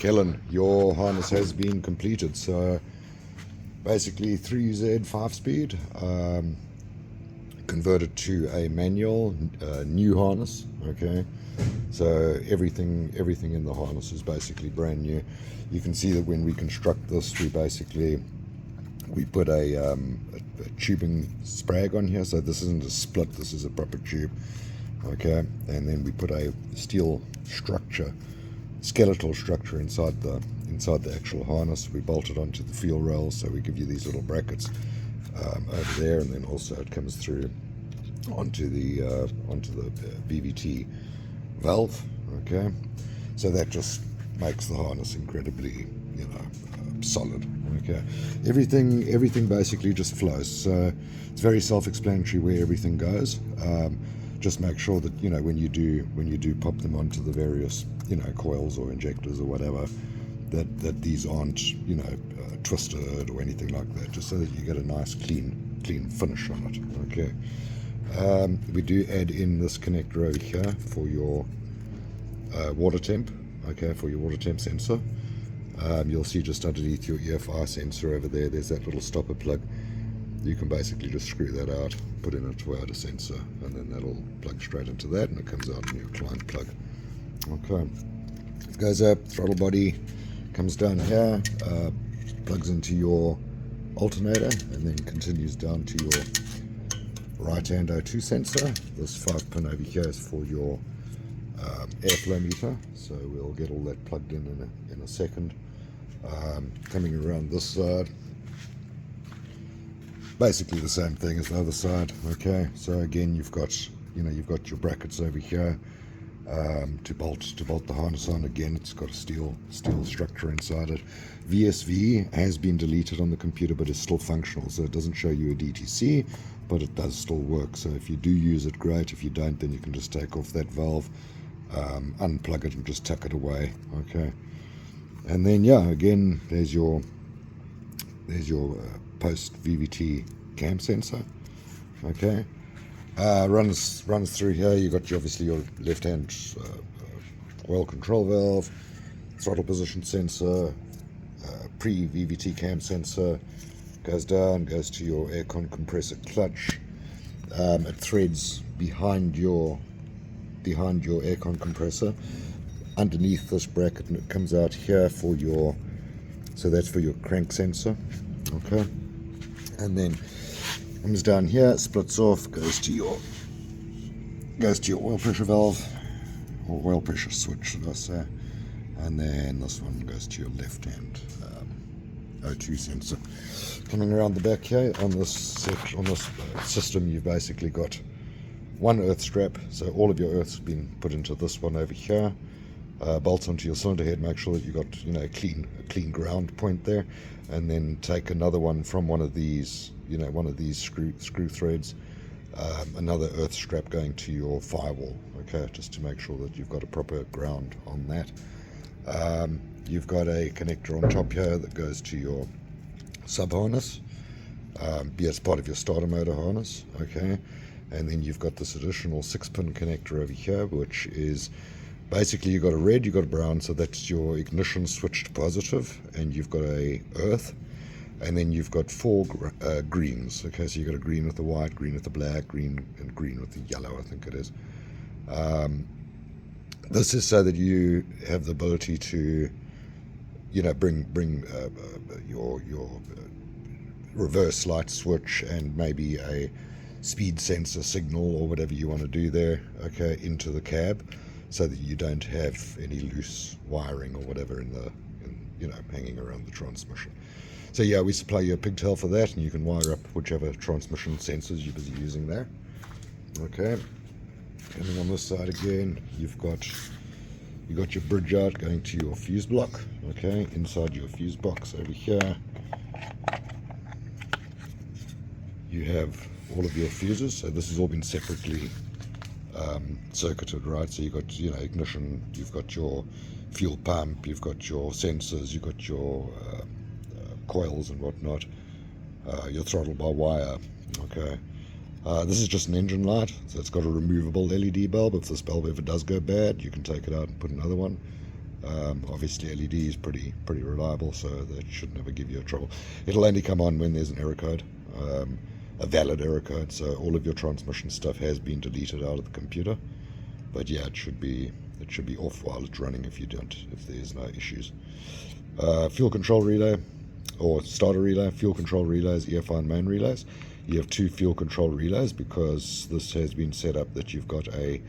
Helen, your harness has been completed. So basically 3Z 5-speed, converted to a manual, new harness. Okay, so everything in the harness is basically brand new. You can see that when we construct this, we put a tubing sprag on here, so this isn't a split, this is a proper tube. Okay, and then we put a steel structure, skeletal structure inside the actual harness. We bolt it onto the fuel rails, so we give you these little brackets over there, and then also it comes through onto the VVT valve. Okay, so that just makes the harness incredibly, solid. Okay, everything basically just flows. So it's very self-explanatory where everything goes. Just make sure that when you do pop them onto the various coils or injectors or whatever, that these aren't twisted or anything like that. Just so that you get a nice clean finish on it. Okay. We do add in this connector over here for your water temp. Okay, for your water temp sensor. You'll see just underneath your EFI sensor over there, there's that little stopper plug. You can basically just screw that out, put in a Toyota sensor, and then that'll plug straight into that, and it comes out in your client plug. Okay, it goes up, throttle body comes down here, plugs into your alternator, and then continues down to your right hand O2 sensor. This 5-pin over here is for your airflow meter, so we'll get all that plugged in a second. Coming around this side, basically the same thing as the other side. Okay, so again you've got your brackets over here to bolt the harness on. Again, it's got a steel structure inside it. VSV has been deleted on the computer, but it's still functional, so it doesn't show you a DTC, but it does still work. So if you do use it, great. If you don't, then you can just take off that valve, unplug it, and just tuck it away. Okay, and then again, there's your post VVT cam sensor. Okay, runs through here. You got obviously your left hand oil control valve, throttle position sensor, pre VVT cam sensor. Goes down, goes to your aircon compressor clutch. It threads behind your aircon compressor underneath this bracket, and it comes out here for your, so that's for your crank sensor. Okay, and then comes down here, splits off, goes to your oil pressure valve, or oil pressure switch, should I say, and then this one goes to your left hand O2 sensor. Coming around the back here on this system, you've basically got one earth strap, so all of your earth's been put into this one over here. Bolts onto your cylinder head, make sure that you got a clean ground point there, and then take another one from one of these screw threads, another earth strap going to your firewall. Okay, just to make sure that you've got a proper ground on that. You've got a connector on top here that goes to your sub harness, as part of your starter motor harness. Okay, and then you've got this additional 6-pin connector over here, which is basically, you've got a red, you've got a brown, so that's your ignition switched positive, and you've got a earth, and then you've got 4 greens. Okay, so you've got a green with the white, green with the black, green with the yellow, I think it is. This is so that you have the ability to bring your reverse light switch and maybe a speed sensor signal or whatever you want to do there, okay, into the cab, so that you don't have any loose wiring or whatever hanging around the transmission. So we supply you a pigtail for that, and you can wire up whichever transmission sensors you're busy using there. Okay, coming on this side again, you've got your bridge out going to your fuse block. Okay, inside your fuse box over here, you have all of your fuses. So this has all been separately circuited, right? So you've got ignition, you've got your fuel pump, you've got your sensors, you've got your coils and whatnot, your throttle by wire. Okay, this is just an engine light, so it's got a removable LED bulb. If this bulb ever does go bad, you can take it out and put another one. Obviously LED is pretty reliable, so that should never give you a trouble. It'll only come on when there's an error code, a valid error code, so all of your transmission stuff has been deleted out of the computer. But yeah, it should be off while it's running if there's no issues. Fuel control relay or starter relay, fuel control relays, EFI and main relays. You have two fuel control relays because this has been set up that you've got a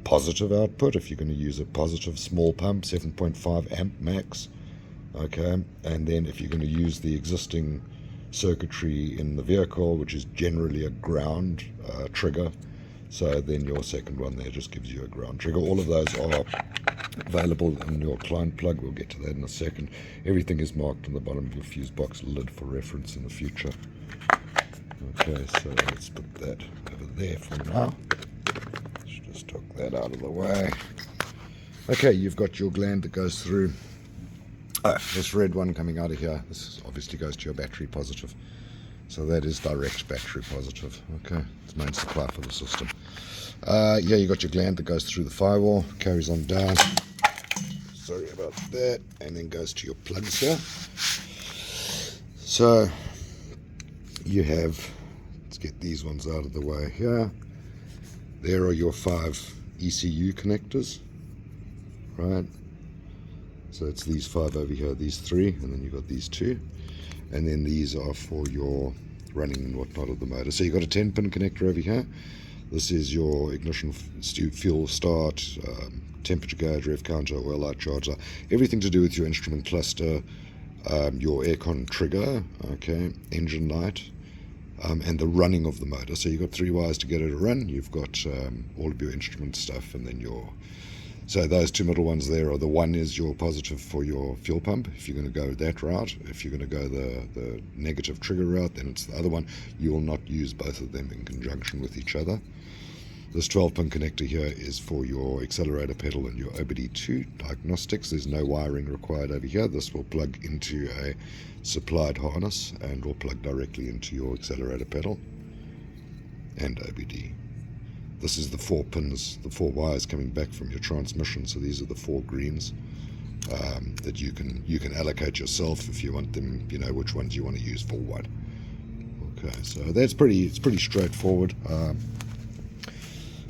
positive output if you're going to use a positive small pump, 7.5 amp max, okay, and then if you're going to use the existing circuitry in the vehicle, which is generally a ground trigger, so then your second one there just gives you a ground trigger. All of those are available in your client plug. We'll get to that in a second. Everything is marked on the bottom of your fuse box lid for reference in the future. Okay, so let's put that over there for now. Let's just tuck that out of the way. Okay, you've got your gland that goes through. This red one coming out of here, this obviously goes to your battery positive. So that is direct battery positive. Okay, it's main supply for the system. Yeah, you got your gland that goes through the firewall, carries on down. Sorry about that, and then goes to your plugs here. So you have, let's get these ones out of the way here. There are your 5 ECU connectors, right? So it's these 5 over here, these 3, and then you've got these 2. And then these are for your running and whatnot of the motor. So you've got a 10-pin connector over here. This is your ignition, fuel start, temperature gauge, rev counter, oil light charger, everything to do with your instrument cluster, your aircon trigger, okay, engine light, and the running of the motor. So you've got 3 wires to get it to run. You've got all of your instrument stuff, and then so those 2 middle ones there are, the one is your positive for your fuel pump, if you're going to go that route. If you're going to go the negative trigger route, then it's the other one. You will not use both of them in conjunction with each other. This 12-pin connector here is for your accelerator pedal and your OBD2 diagnostics. There's no wiring required over here. This will plug into a supplied harness and will plug directly into your accelerator pedal and OBD. This is the 4 pins, the 4 wires coming back from your transmission. So these are the 4 greens that you can allocate yourself if you want them. You know which ones you want to use for what. Okay, so it's pretty straightforward.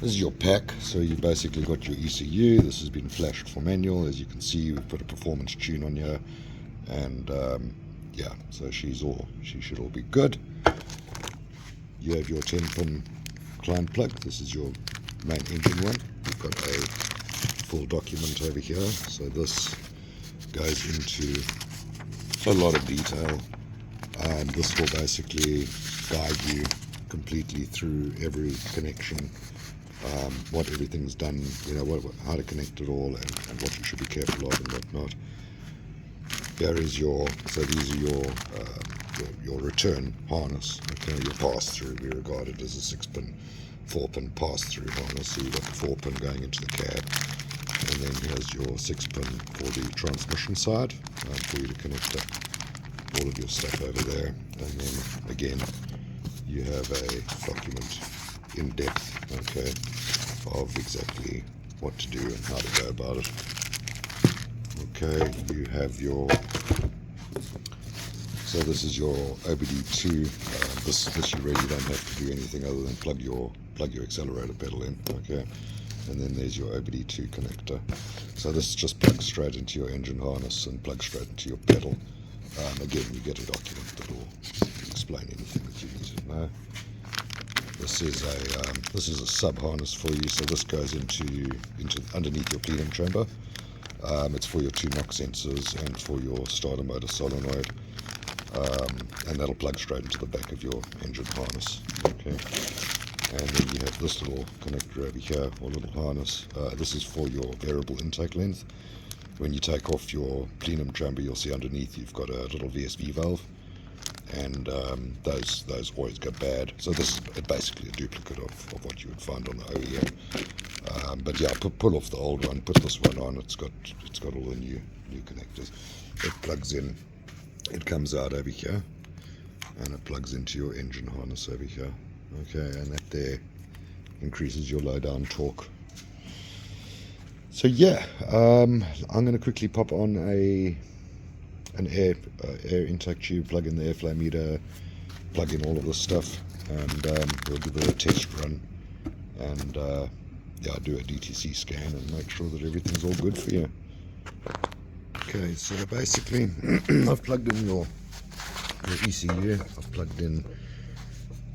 This is your pack. So you basically got your ECU. This has been flashed for manual. As you can see, we've put a performance tune on here, and yeah, so she should all be good. You have your 10-pin client plug. This is your main engine one. We've got a full document over here, so this goes into a lot of detail, and this will basically guide you completely through every connection, what everything's done, you know, how to connect it all, and what you should be careful of and whatnot. There is so these are your return harness, okay, your pass-through. We regard it as a 4-pin pass-through harness. So you've got the 4-pin going into the cab, and then here's your 6-pin for the transmission side, for you to connect up all of your stuff over there. And then again, you have a document in depth, okay, of exactly what to do and how to go about it. Okay, you have so this is your OBD2. This you really don't have to do anything other than plug your accelerator pedal in, okay, and then there's your OBD2 connector. So this just plugs straight into your engine harness and plugs straight into your pedal. Again, you get a document that will explain anything that you need to know. This is a sub harness for you. So this goes into underneath your plenum chamber. It's for your 2 knock sensors and for your starter motor solenoid, and that'll plug straight into the back of your engine harness. Okay, and then you have this little connector over here, or little harness. This is for your variable intake length. When you take off your plenum chamber, you'll see underneath you've got a little VSV valve, and those always go bad. So this is basically a duplicate of what you would find on the OEM. But yeah, pull off the old one, put this one on. It's got all the new connectors. It plugs in. It comes out over here, and it plugs into your engine harness over here. Okay, and that there increases your low down torque. So yeah, I'm going to quickly pop on an air intake tube, plug in the airflow meter, plug in all of this stuff, and we'll give it a test run, and yeah, do a DTC scan and make sure that everything's all good for you. Okay, so basically I've plugged in your ECU, I've plugged in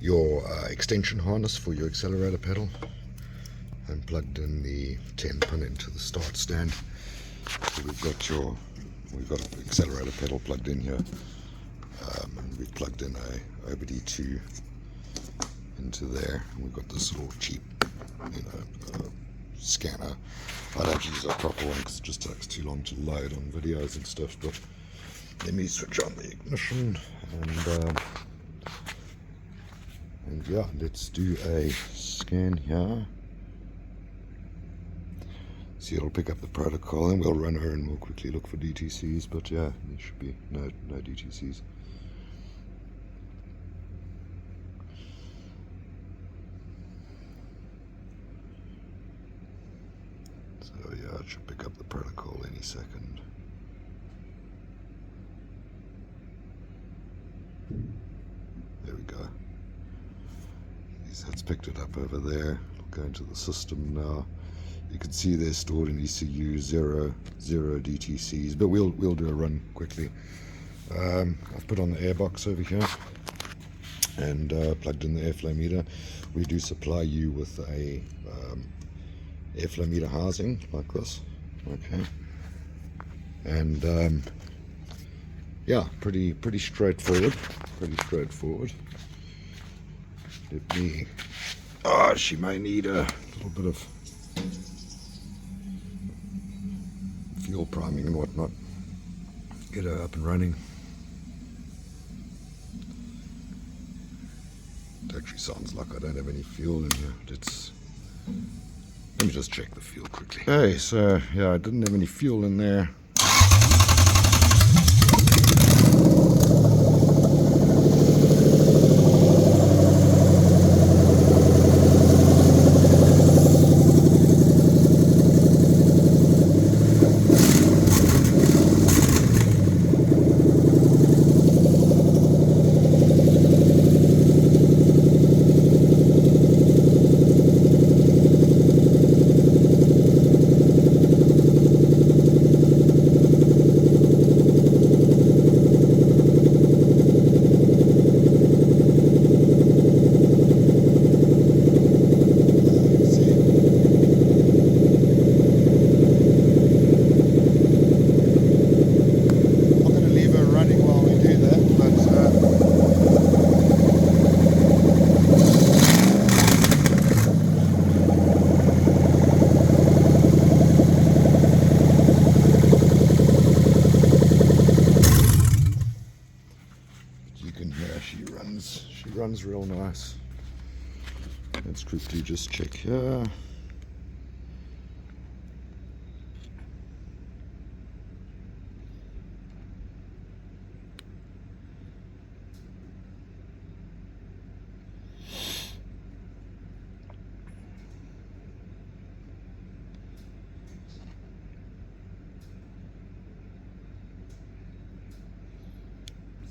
your extension harness for your accelerator pedal, and plugged in the 10 pin into the start stand. So we've got an accelerator pedal plugged in here, and we've plugged in a OBD2 into there, and we've got this little cheap, scanner. I don't use a proper one because it just takes too long to load on videos and stuff. But let me switch on the ignition, and yeah, let's do a scan here. See, it'll pick up the protocol, and we'll run her and we'll quickly look for DTCs. But yeah, there should be no DTCs. So yeah, it should pick up the protocol any second. There we go. That's picked it up over there. It'll go into the system now. You can see they're stored in ECU, zero DTCs, but we'll do a run quickly. I've put on the airbox over here and plugged in the airflow meter. We do supply you with a airflow meter housing like this, okay, and yeah, pretty straightforward. Let me. Oh, she may need a little bit of fuel priming and whatnot. Get her up and running. It actually sounds like I don't have any fuel in here. Let me just check the fuel quickly. Okay, so yeah, I didn't have any fuel in there. She runs real nice. Let's quickly just check here.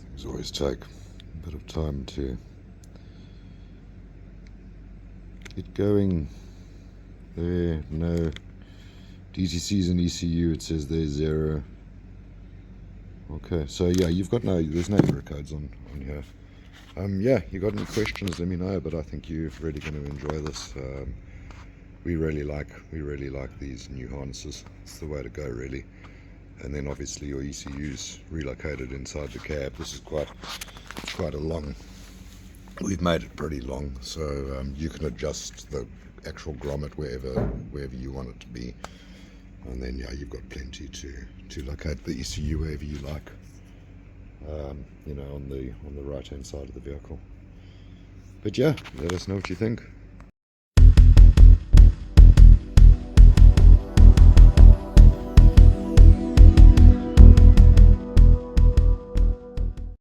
Things always take a bit of time to get going. There, no DTCs and ECU, it says there's 0. Okay, so yeah, there's no error codes on here. Yeah, you got any questions, let me know, but I think you're really going to enjoy this. We really like these new harnesses. It's the way to go, really. And then obviously your ECU's relocated inside the cab. This is quite a long. We've made it pretty long, so you can adjust the actual grommet wherever you want it to be, and then yeah, you've got plenty to locate the ECU wherever you like. On the right hand side of the vehicle. But yeah, let us know what you think.